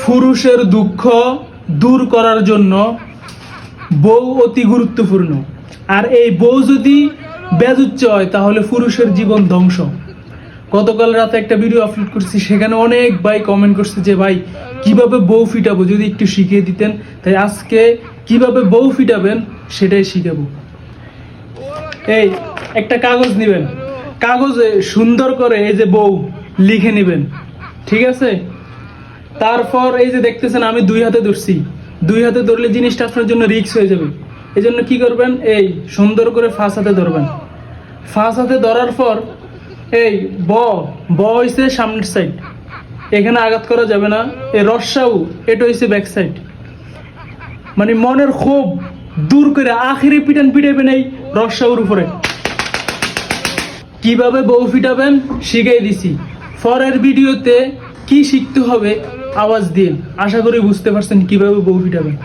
পুরুষের দুঃখ দূর করার জন্য বউ অতি গুরুত্বপূর্ণ। আর এই বউ যদি বেজুচ্চ হয় তাহলে পুরুষের জীবন ধ্বংস। গতকাল রাতে একটা ভিডিও আপলোড করছি, সেখানে অনেক ভাই কমেন্ট করছে যে ভাই কিভাবে বউ ফিটাবো যদি একটু শিখিয়ে দিতেন। তাই আজকে কিভাবে বউ ফিটাবেন সেটাই শিখাবো। এই একটা কাগজ নেবেন, কাগজে সুন্দর করে এই যে বউ লিখে নেবেন, ঠিক আছে? তারপর এই যে দেখতেছেন আমি দুই হাতে ধরছি, দুই হাতে ধরলে জিনিসটা আপনার জন্য রিস্ক হয়ে যাবে। এই জন্য কি করবেন, এই সুন্দর করে ফাঁস হাতে ধরবেন। ফাঁস হাতে ধরার পর এই ব হইছে সামনের সাইড, এখানে আঘাত করা যাবে না। এই রসাউ এটা হইছে ব্যাক সাইড। মানে মনের ক্ষোভ দূর করে আখেরি পিটান পিটাইবেন এই রসাউর উপরে। কিভাবে বউ ফিটাবেন শিখাই দিছি। পরের ভিডিওতে কি শিখতে হবে আওয়াজ দিন। আশা করি বুঝতে পারছেন কিভাবে বউ ফিটাবেন।